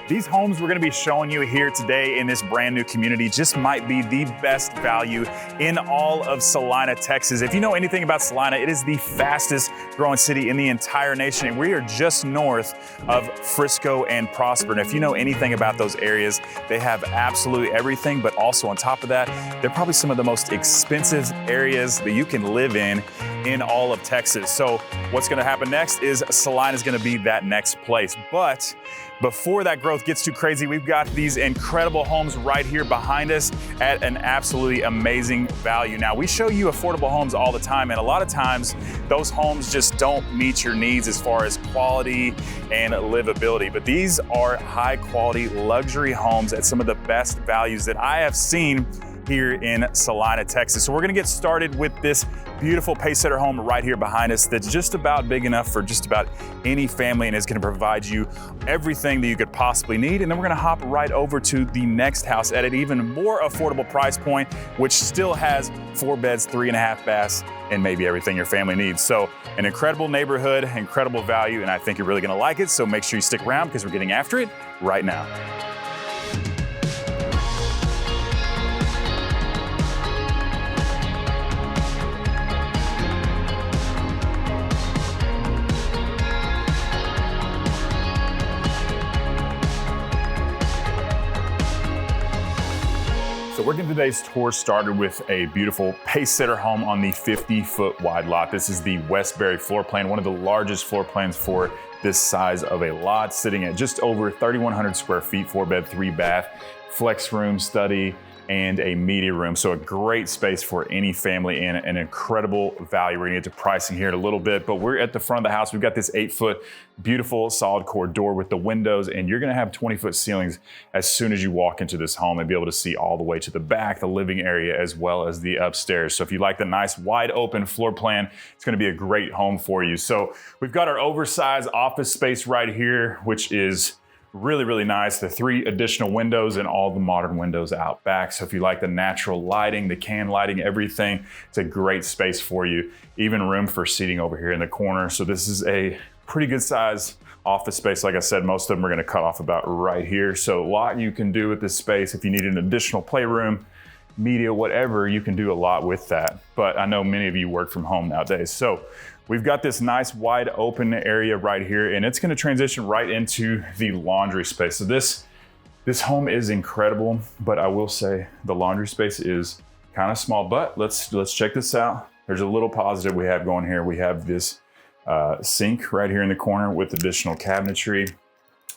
These homes we're gonna be showing you here today in this brand new community just might be the best value in all of Celina, Texas. If you know anything about Celina, it is the fastest growing city in the entire nation, and we are just north of Frisco and Prosper. And if you know anything about those areas, they have absolutely everything, but also on top of that, they're probably some of the most expensive areas that you can live in all of Texas. So what's gonna happen next is Celina is gonna be that next place. But before that growth gets too crazy, we've got these incredible homes right here behind us at an absolutely amazing value. Now, we show you affordable homes all the time, and a lot of times those homes just don't meet your needs as far as quality and livability. But these are high quality luxury homes at some of the best values that I have seen here in Celina, Texas. So we're gonna get started with this beautiful pacesetter home right here behind us that's just about big enough for just about any family and is gonna provide you everything that you could possibly need. And then we're gonna hop right over to the next house at an even more affordable price point, which still has 4 beds, 3.5 baths, and maybe everything your family needs. So an incredible neighborhood, incredible value, and I think you're really gonna like it. So make sure you stick around because we're getting after it right now. So we're getting today's tour started with a beautiful pacesetter home on the 50-foot wide lot. This is the Westberry floor plan, one of the largest floor plans for this size of a lot, sitting at just over 3,100 square feet, 4 bed, 3 bath, flex room, study, and a media room. So a great space for any family and an incredible value. We're gonna get to pricing here in a little bit, but we're at the front of the house. We've got this 8-foot beautiful solid core door with the windows, and you're gonna have 20-foot ceilings as soon as you walk into this home and be able to see all the way to the back, the living area, as well as the upstairs. So if you like the nice wide open floor plan, it's gonna be a great home for you. So we've got our oversized office space right here, which is really, really nice. The 3 additional windows and all the modern windows out back. So if you like the natural lighting, the can lighting, everything, it's a great space for you. Even room for seating over here in the corner. So this is a pretty good size office space. Like I said, most of them are gonna cut off about right here. So a lot you can do with this space. If you need an additional playroom, media, whatever, you can do a lot with that. But I know many of you work from home nowadays. So we've got this nice wide open area right here, and it's gonna transition right into the laundry space. So this home is incredible, but I will say the laundry space is kind of small, but let's check this out. There's a little positive we have going here. We have this sink right here in the corner with additional cabinetry,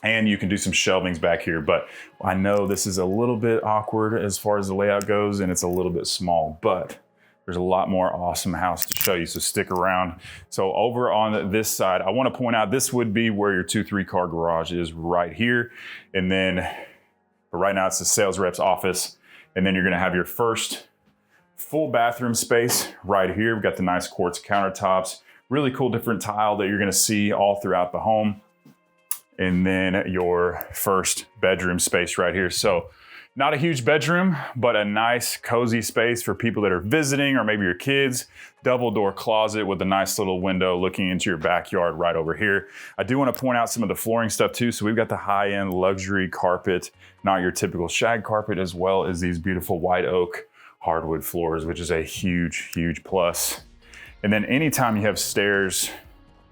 and you can do some shelvings back here. But I know this is a little bit awkward as far as the layout goes, and it's a little bit small, but there's a lot more awesome house to show you, so stick around. So over on this side, I want to point out this would be where your 2-3 car garage is right here. And then, but right now it's the sales rep's office. And then you're going to have your first full bathroom space right here. We've got the nice quartz countertops, really cool different tile that you're going to see all throughout the home. And then your first bedroom space right here. So not a huge bedroom, but a nice cozy space for people that are visiting or maybe your kids. Double door closet with a nice little window looking into your backyard right over here. I do want to point out some of the flooring stuff too. So we've got the high-end luxury carpet, not your typical shag carpet, as well as these beautiful white oak hardwood floors, which is a huge, huge plus. And then anytime you have stairs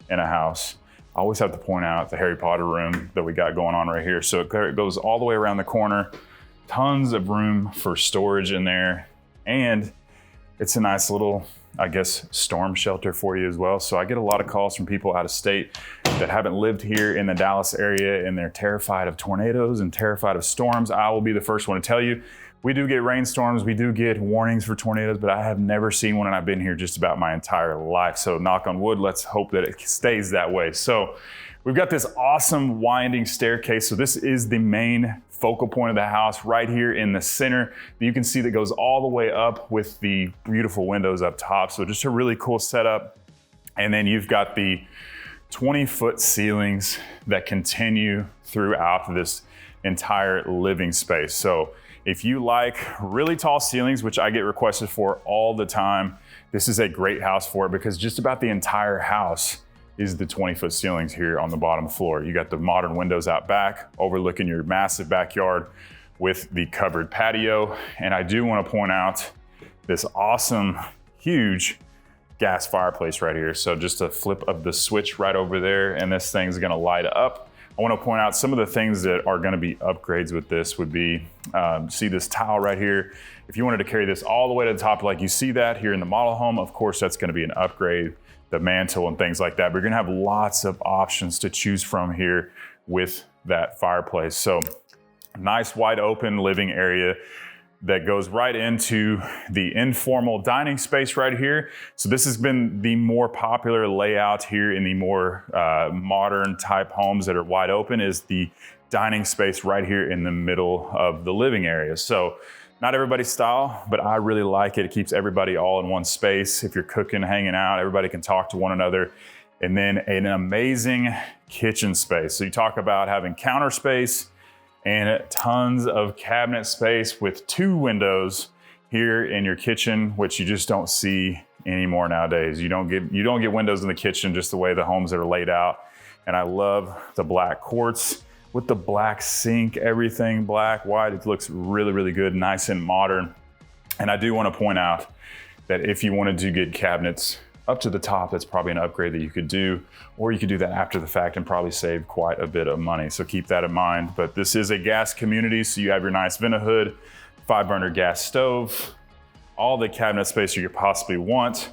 in a house, I always have to point out the Harry Potter room that we got going on right here. So it goes all the way around the corner. Tons of room for storage in there, and it's a nice little, I guess, storm shelter for you as well. So I get a lot of calls from people out of state that haven't lived here in the Dallas area, and they're terrified of tornadoes and terrified of storms. I will be the first one to tell you, we do get rainstorms, we do get warnings for tornadoes, but I have never seen one, and I've been here just about my entire life. So knock on wood, let's hope that it stays that way. So we've got this awesome winding staircase. So this is the main focal point of the house right here in the center. You can see that goes all the way up with the beautiful windows up top. So just a really cool setup. And then you've got the 20-foot ceilings that continue throughout this entire living space. So if you like really tall ceilings, which I get requested for all the time, this is a great house for it, because just about the entire house is the 20-foot ceilings here on the bottom floor. You got the modern windows out back, overlooking your massive backyard with the covered patio. And I do want to point out this awesome, huge gas fireplace right here. So just a flip of the switch right over there, and this thing's gonna light up. I want to point out some of the things that are going to be upgrades with this would be, see this tile right here. If you wanted to carry this all the way to the top, like you see that here in the model home, of course, that's going to be an upgrade, the mantle and things like that. But you're going to have lots of options to choose from here with that fireplace. So nice wide open living area that goes right into the informal dining space right here. So this has been the more popular layout here in the more modern type homes that are wide open, is the dining space right here in the middle of the living area. So not everybody's style, but I really like it. It keeps everybody all in one space. If you're cooking, hanging out, everybody can talk to one another. And then an amazing kitchen space. So you talk about having counter space and tons of cabinet space with 2 windows here in your kitchen, which you just don't see anymore nowadays. You don't get windows in the kitchen just the way the homes are laid out. And I love the black quartz with the black sink, everything black, white. It looks really, really good, nice and modern. And I do want to point out that if you wanted to get cabinets up to the top, that's probably an upgrade that you could do, or you could do that after the fact and probably save quite a bit of money. So keep that in mind. But this is a gas community, so you have your nice vent hood, 5-burner gas stove, all the cabinet space you could possibly want.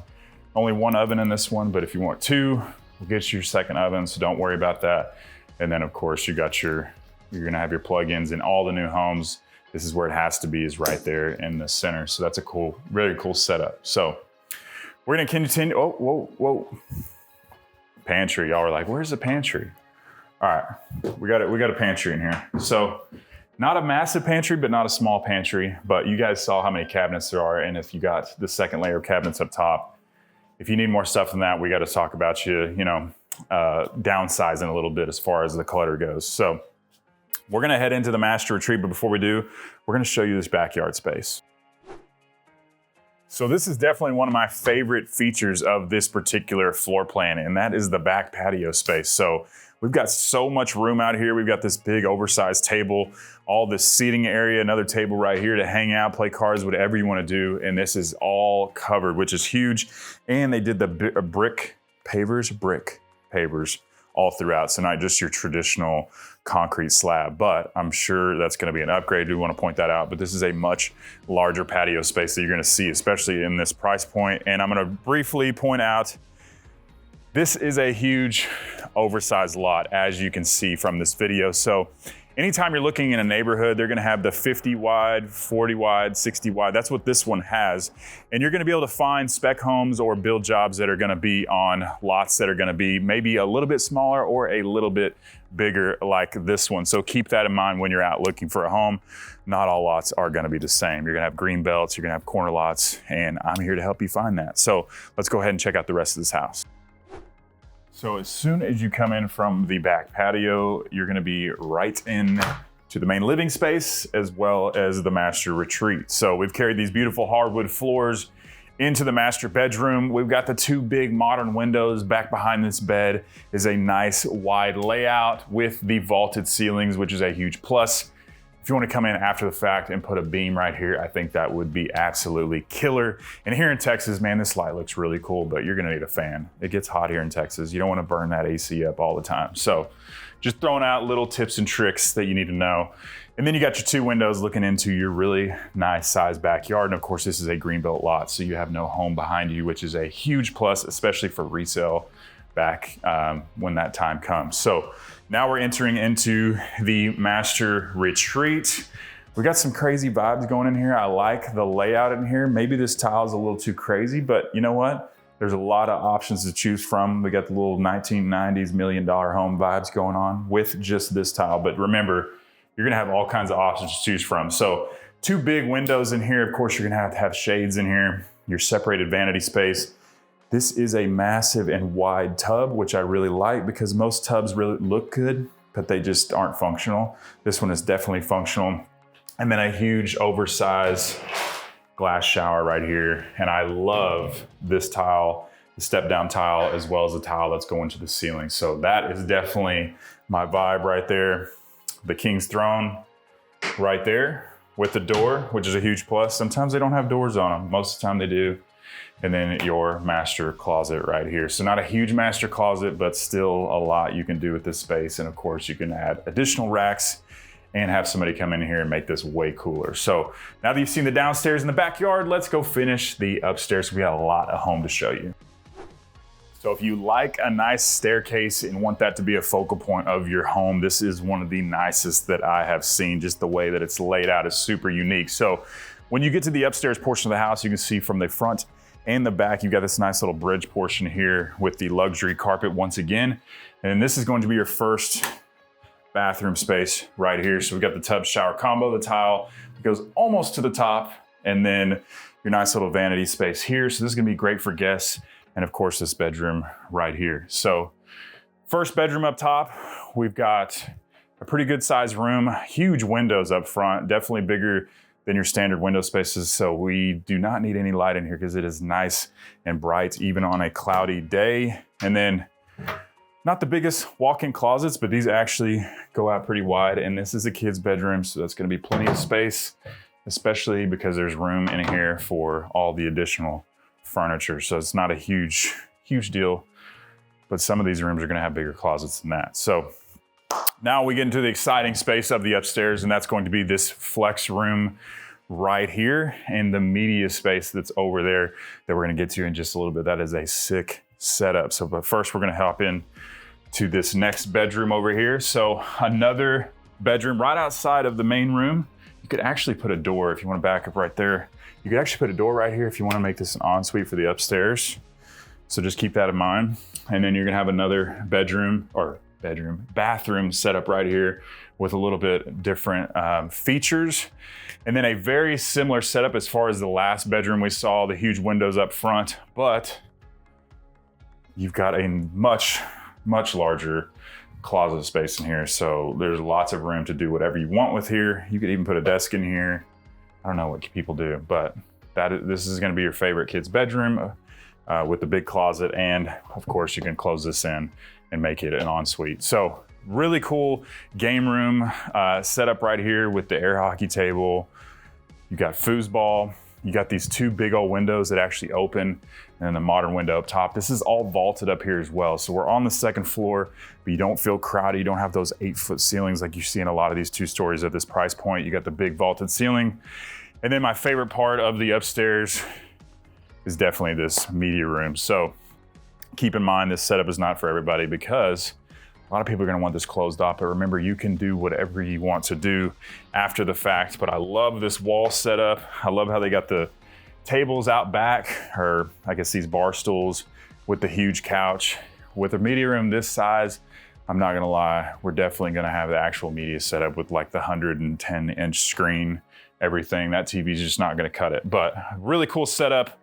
Only 1 oven in this one, but if you want 2, we'll get you your second oven, so don't worry about that. And then of course you're gonna have your plug-ins in all the new homes. This is where it has to be, is right there in the center. So that's a cool, really cool setup. So we're gonna continue. Oh, whoa. Pantry. Y'all are like, where's the pantry? All right, we got a pantry in here. So not a massive pantry, but not a small pantry. But you guys saw how many cabinets there are. And if you got the second layer of cabinets up top, if you need more stuff than that, we got to talk about downsizing a little bit as far as the clutter goes. So we're gonna head into the master retreat, but before we do, we're gonna show you this backyard space. So this is definitely one of my favorite features of this particular floor plan, and that is the back patio space. So we've got so much room out here. We've got this big oversized table, all this seating area, another table right here to hang out, play cards, whatever you want to do. And this is all covered, which is huge. And they did the brick pavers all throughout. So not just your traditional concrete slab, but I'm sure that's going to be an upgrade. I do want to point that out, but this is a much larger patio space that you're going to see, especially in this price point. And I'm going to briefly point out, this is a huge oversized lot, as you can see from this video. So anytime you're looking in a neighborhood, they're gonna have the 50 wide, 40 wide, 60 wide. That's what this one has. And you're gonna be able to find spec homes or build jobs that are gonna be on lots that are gonna be maybe a little bit smaller or a little bit bigger like this one. So keep that in mind when you're out looking for a home. Not all lots are gonna be the same. You're gonna have green belts, you're gonna have corner lots, and I'm here to help you find that. So let's go ahead and check out the rest of this house. So as soon as you come in from the back patio, you're gonna be right in to the main living space as well as the master retreat. So we've carried these beautiful hardwood floors into the master bedroom. We've got the 2 big modern windows. Back behind this bed is a nice wide layout with the vaulted ceilings, which is a huge plus. If you want to come in after the fact and put a beam right here, I think that would be absolutely killer. And here in Texas, man, this light looks really cool, but you're gonna need a fan. It gets hot here in Texas. You don't want to burn that AC up all the time. So just throwing out little tips and tricks that you need to know. And then you got your 2 windows looking into your really nice sized backyard. And of course, this is a greenbelt lot, so you have no home behind you, which is a huge plus, especially for resale back when that time comes. So now we're entering into the master retreat. We got some crazy vibes going in here. I like the layout in here. Maybe this tile is a little too crazy, but you know what? There's a lot of options to choose from. We got the little 1990s $1 million home vibes going on with just this tile. But remember, you're gonna have all kinds of options to choose from. So 2 big windows in here. Of course, you're gonna have shades in here, your separated vanity space. This is a massive and wide tub, which I really like because most tubs really look good, but they just aren't functional. This one is definitely functional. And then a huge oversized glass shower right here. And I love this tile the step down tile as well as the tile that's going to the ceiling. So that is definitely my vibe right there. The king's throne right there with the door, which is a huge plus. Sometimes they don't have doors on them. Most of the time they do. And then your master closet right here. So not a huge master closet, but still a lot you can do with this space. And of course you can add additional racks and have somebody come in here and make this way cooler. So now that you've seen the downstairs and the backyard, let's go finish the upstairs. We got a lot of home to show you. So if you like a nice staircase and want that to be a focal point of your home, this is one of the nicest that I have seen. Just the way that it's laid out is super unique. So when you get to the upstairs portion of the house, you can see from the front and the back, you've got this nice little bridge portion here with the luxury carpet once again. And this is going to be your first bathroom space right here. So we've got the tub shower combo, the tile goes almost to the top, and then your nice little vanity space here. So this is gonna be great for guests. And of course, this bedroom right here. So first bedroom up top, we've got a pretty good sized room, huge windows up front, definitely bigger than your standard window spaces. So we do not need any light in here because it is nice and bright, even on a cloudy day. And then not the biggest walk-in closets, but these actually go out pretty wide. And this is a kid's bedroom, so that's gonna be plenty of space, especially because there's room in here for all the additional furniture. So it's not a huge deal, but some of these rooms are gonna have bigger closets than that. So now we get into the exciting space of the upstairs, and that's going to be this flex room right here and the media space that's over there that we're gonna get to in just a little bit. That is a sick setup. So, but first we're gonna hop in to this next bedroom over here. So another bedroom right outside of the main room. You could actually put a door if you wanna back up right there. You could actually put a door right here if you wanna make this an ensuite for the upstairs. So just keep that in mind. And then you're gonna have another bathroom set up right here with a little bit different features. And then a very similar setup as far as the last bedroom we saw, the huge windows up front, but you've got a much larger closet space in here. So there's lots of room to do whatever you want with here. You could even put a desk in here. I don't know what people do, but this is gonna be your favorite kid's bedroom with the big closet. And of course you can close this in and make it an ensuite. So really cool game room setup right here with the air hockey table. You got foosball. You got these two big old windows that actually open, and the modern window up top. This is all vaulted up here as well. So we're on the second floor, but you don't feel crowded. You don't have those 8-foot ceilings like you see in a lot of these 2 stories at this price point. You got the big vaulted ceiling. And then my favorite part of the upstairs is definitely this media room. So keep in mind, this setup is not for everybody because a lot of people are gonna want this closed off, but remember, you can do whatever you want to do after the fact. But I love this wall setup. I love how they got the tables out back, or I guess these bar stools with the huge couch. With a media room this size, I'm not gonna lie, we're definitely gonna have the actual media setup with like the 110-inch screen, everything. That TV is just not gonna cut it, but really cool setup.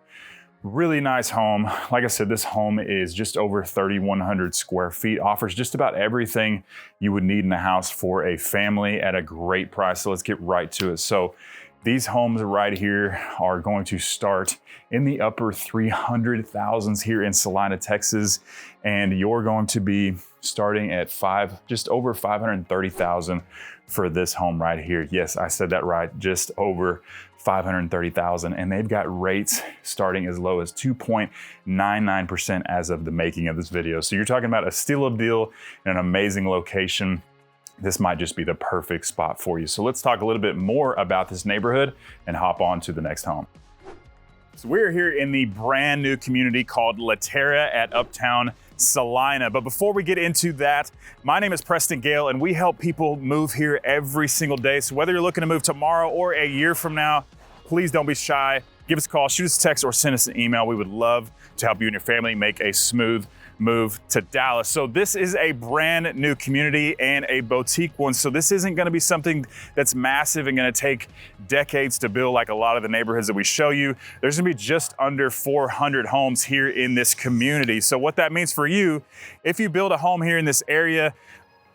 Really nice home. Like I said, this home is just over 3,100 square feet, offers just about everything you would need in a house for a family at a great price. So let's get right to it. So these homes right here are going to start in the upper 300,000s here in Celina, Texas. And you're going to be starting at just over 530,000 for this home right here. Yes, I said that right, just over 530,000, and they've got rates starting as low as 2.99% as of the making of this video. So you're talking about a steal of deal in an amazing location. This might just be the perfect spot for you. So let's talk a little bit more about this neighborhood and hop on to the next home. So we're here in the brand new community called La Terra at Uptown Celina. But before we get into that, my name is Preston Gale, and we help people move here every single day. So whether you're looking to move tomorrow or a year from now, please don't be shy. Give us a call, shoot us a text, or send us an email. We would love to help you and your family make a smooth move to Dallas. So this is a brand new community and a boutique one. So this isn't gonna be something that's massive and gonna take decades to build like a lot of the neighborhoods that we show you. There's gonna be just under 400 homes here in this community. So what that means for you, if you build a home here in this area,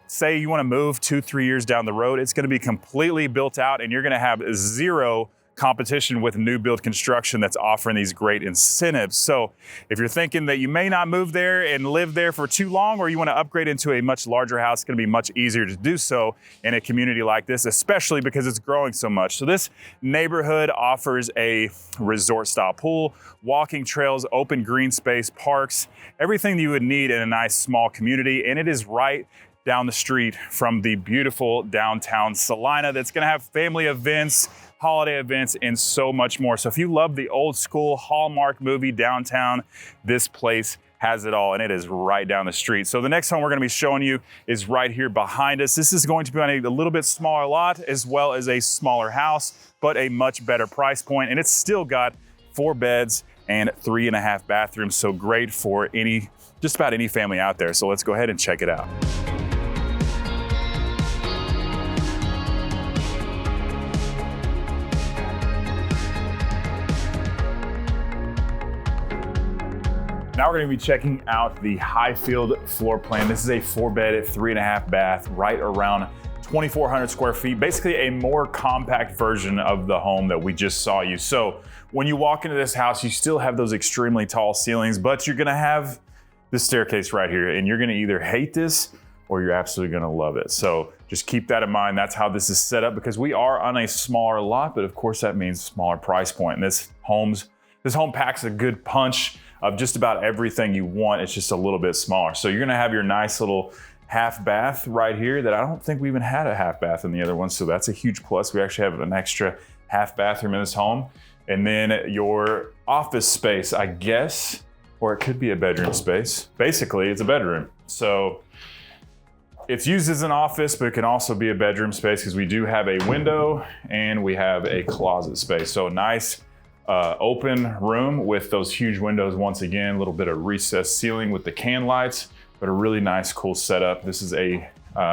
say you wanna move 2-3 years down the road, it's gonna be completely built out and you're gonna have zero competition with new build construction that's offering these great incentives. So if you're thinking that you may not move there and live there for too long, or you want to upgrade into a much larger house, it's going to be much easier to do so in a community like this, especially because it's growing so much. So this neighborhood offers a resort style pool, walking trails, open green space, parks, everything that you would need in a nice small community. And it is right down the street from the beautiful downtown Celina that's going to have family events, holiday events, and so much more. So if you love the old school Hallmark movie downtown, this place has it all, and it is right down the street. So the next home we're going to be showing you is right here behind us. This is going to be on a little bit smaller lot, as well as a smaller house, but a much better price point. And it's still got 4 beds and 3.5 bathrooms. So great for just about any family out there. So let's go ahead and check it out. Now we're going to be checking out the Highfield floor plan. This is a 4-bed, 3.5 bath, right around 2,400 square feet. Basically a more compact version of the home that we just saw you. So when you walk into this house, you still have those extremely tall ceilings, but you're going to have this staircase right here, and you're going to either hate this or you're absolutely going to love it. So just keep that in mind. That's how this is set up, because we are on a smaller lot, but of course that means smaller price point. And this home packs a good punch of just about everything you want. It's just a little bit smaller. So you're gonna have your nice little half bath right here that I don't think we even had a half bath in the other one. So that's a huge plus. We actually have an extra half bathroom in this home. And then your office space, I guess, or it could be a bedroom space. Basically, it's a bedroom. So it's used as an office, but it can also be a bedroom space, because we do have a window and we have a closet space. So nice open room with those huge windows. Once again, a little bit of recessed ceiling with the can lights, but a really nice, cool setup. This is a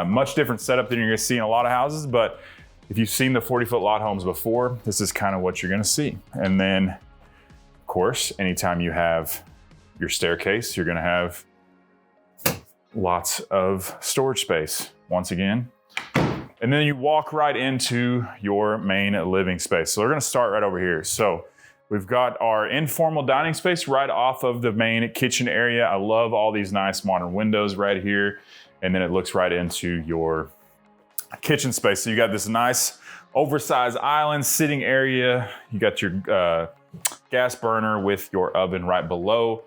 much different setup than you're gonna see in a lot of houses, but if you've seen the 40-foot lot homes before, this is kind of what you're gonna see. And then, of course, anytime you have your staircase, you're gonna have lots of storage space, once again. And then you walk right into your main living space. So we're gonna start right over here. So we've got our informal dining space right off of the main kitchen area. I love all these nice modern windows right here. And then it looks right into your kitchen space. So you got this nice oversized island sitting area. You got your gas burner with your oven right below.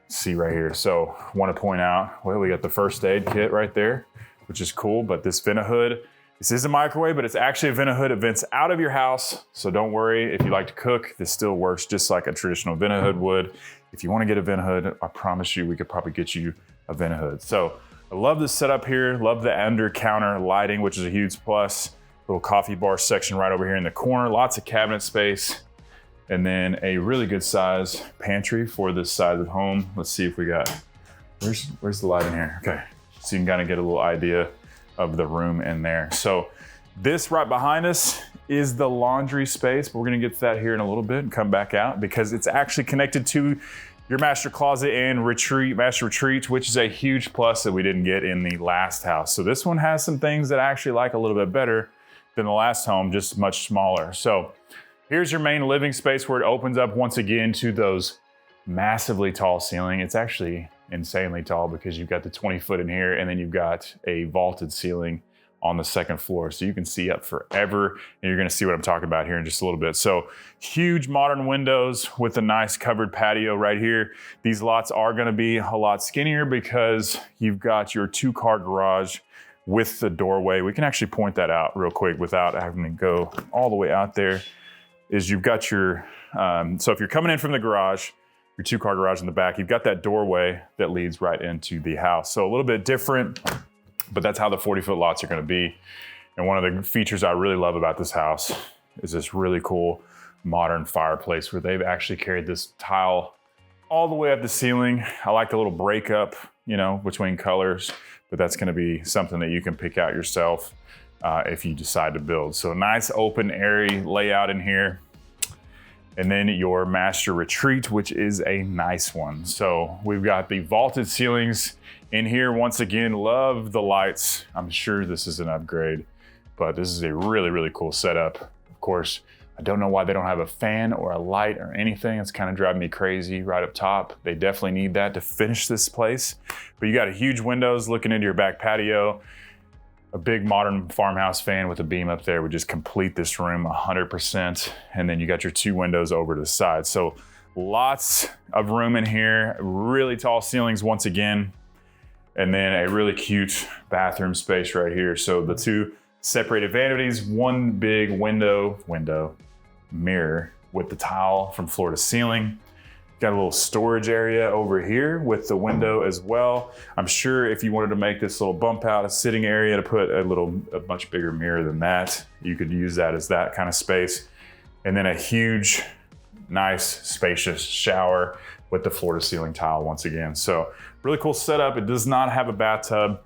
See right here. So I want to point out, well, we got the first aid kit right there, which is cool. But this vent hood, this is a microwave, but it's actually a vent hood. It vents out of your house. So don't worry if you like to cook, this still works just like a traditional vent hood would. If you want to get a vent hood, I promise you we could probably get you a vent hood. So I love this setup here. Love the under counter lighting, which is a huge plus. Little coffee bar section right over here in the corner. Lots of cabinet space. And then a really good size pantry for this side of the home. Let's see if we got, where's the light in here? Okay, so you can kind of get a little idea of the room in there. So this right behind us is the laundry space, but we're gonna get to that here in a little bit and come back out, because it's actually connected to your master closet and master retreat, which is a huge plus that we didn't get in the last house. So this one has some things that I actually like a little bit better than the last home, just much smaller. So here's your main living space, where it opens up once again to those massively tall ceiling. It's actually insanely tall, because you've got the 20-foot in here, and then you've got a vaulted ceiling on the second floor. So you can see up forever, and you're gonna see what I'm talking about here in just a little bit. So huge modern windows with a nice covered patio right here. These lots are gonna be a lot skinnier, because you've got your 2-car garage with the doorway. We can actually point that out real quick without having to go all the way out there. Is you've got your, so if you're coming in from the garage, your 2-car garage in the back, you've got that doorway that leads right into the house. So a little bit different, but that's how the 40-foot lots are gonna be. And one of the features I really love about this house is this really cool modern fireplace, where they've actually carried this tile all the way up the ceiling. I like the little breakup, between colors, but that's gonna be something that you can pick out yourself if you decide to build. So nice open airy layout in here. And then your master retreat, which is a nice one. So we've got the vaulted ceilings in here. Once again, love the lights. I'm sure this is an upgrade, but this is a really, really cool setup. Of course, I don't know why they don't have a fan or a light or anything. It's kind of driving me crazy right up top. They definitely need that to finish this place. But you got a huge windows looking into your back patio. A big modern farmhouse fan with a beam up there would just complete this room 100%. And then you got your 2 windows over to the side. So lots of room in here, really tall ceilings once again. And then a really cute bathroom space right here. So the 2 separated vanities, 1 big window, mirror with the tile from floor to ceiling. Got a little storage area over here with the window as well. I'm sure if you wanted to make this little bump out a sitting area to put a much bigger mirror than that, you could use that as that kind of space. And then a huge, nice, spacious shower with the floor to ceiling tile once again. So really cool setup. It does not have a bathtub,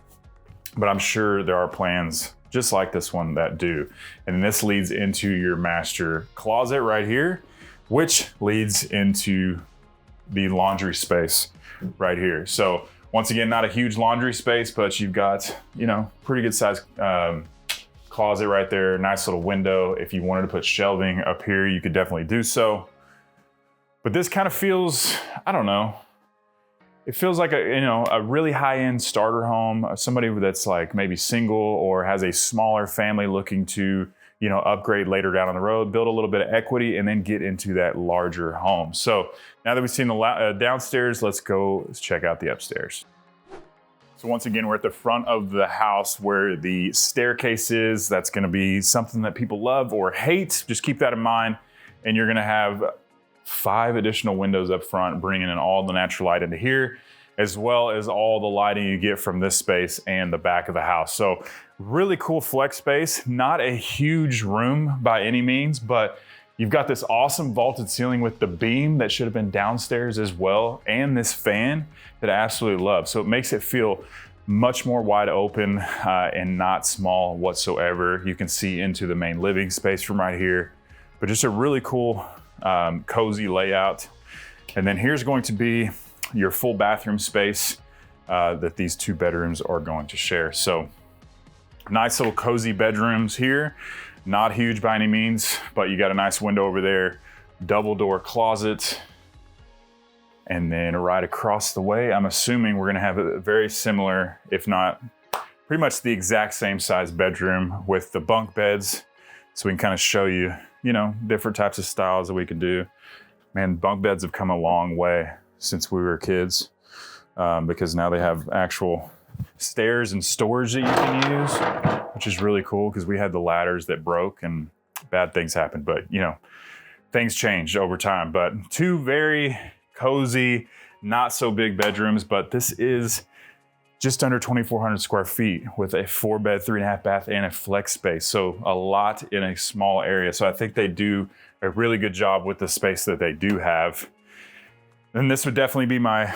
but I'm sure there are plans just like this one that do. And this leads into your master closet right here, which leads into the laundry space right here. So once again, not a huge laundry space, but you've got, pretty good size closet right there. Nice little window. If you wanted to put shelving up here, you could definitely do so. But this kind of feels, I don't know, it feels like a really high-end starter home, somebody that's like maybe single or has a smaller family looking to, upgrade later down on the road, build a little bit of equity, and then get into that larger home. So now that we've seen the downstairs, let's check out the upstairs. So once again, we're at the front of the house where the staircase is. That's gonna be something that people love or hate. Just keep that in mind. And you're gonna have 5 additional windows up front, bringing in all the natural light into here, as well as all the lighting you get from this space and the back of the house. So really cool flex space, not a huge room by any means, but you've got this awesome vaulted ceiling with the beam that should have been downstairs as well, and this fan that I absolutely love. So it makes it feel much more wide open and not small whatsoever. You can see into the main living space from right here, but just a really cool cozy layout. And then here's going to be your full bathroom space that these 2 bedrooms are going to share. So nice little cozy bedrooms here, not huge by any means, but you got a nice window over there, double door closet. And then right across the way, I'm assuming we're gonna have a very similar, if not pretty much the exact same size bedroom with the bunk beds. So we can kind of show you, different types of styles that we can do. Man, bunk beds have come a long way since we were kids because now they have actual stairs and storage that you can use, which is really cool because we had the ladders that broke and bad things happened. But, things changed over time. But 2 very cozy, not so big bedrooms, but this is just under 2,400 square feet with a 4-bed, 3.5 bath, and a flex space. So a lot in a small area. So I think they do a really good job with the space that they do have. And this would definitely be my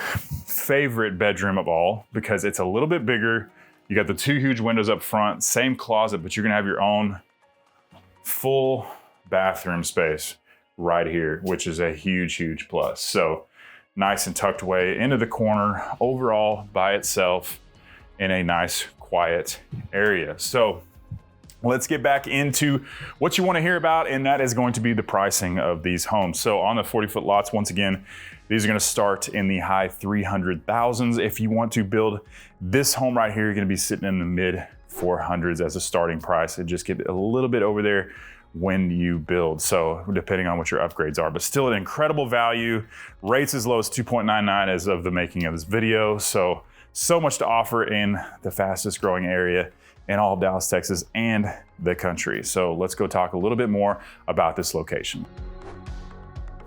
favorite bedroom of all because it's a little bit bigger. You got the 2 huge windows up front, same closet, but you're gonna have your own full bathroom space right here, which is a huge, huge plus. So nice and tucked away into the corner, overall by itself in a nice, quiet area. So let's get back into what you want to hear about, and that is going to be the pricing of these homes. So on the 40-foot lots, once again, these are going to start in the high 300,000s. If you want to build this home right here, you're going to be sitting in the mid 400s as a starting price. It just get a little bit over there when you build. So depending on what your upgrades are, but still an incredible value. Rates as low as 2.99 as of the making of this video. So much to offer in the fastest growing area in all of Dallas, Texas, and the country. So let's go talk a little bit more about this location.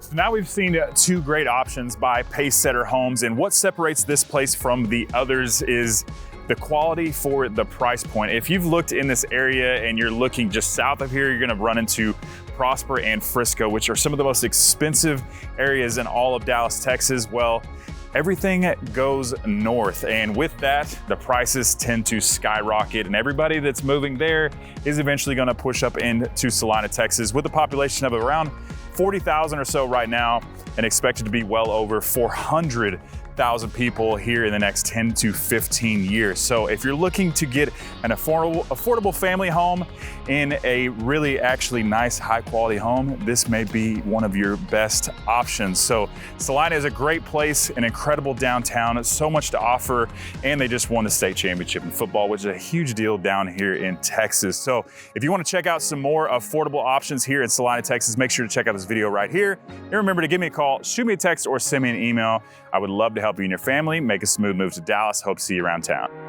So now we've seen 2 great options by Pacesetter Homes, and what separates this place from the others is the quality for the price point. If you've looked in this area and you're looking just south of here, you're gonna run into Prosper and Frisco, which are some of the most expensive areas in all of Dallas, Texas. Well, everything goes north, and with that, the prices tend to skyrocket, and everybody that's moving there is eventually gonna push up into Celina, Texas, with a population of around 40,000 or so right now, and expected to be well over 400,000 100,000 people here in the next 10 to 15 years. So if you're looking to get an affordable family home in a really actually nice, high quality home, this may be one of your best options. So Celina is a great place, an incredible downtown, so much to offer, and they just won the state championship in football, which is a huge deal down here in Texas. So if you want to check out some more affordable options here in Celina, Texas, make sure to check out this video right here. And remember to give me a call, shoot me a text, or send me an email. I would love to help you and your family make a smooth move to Dallas. Hope to see you around town.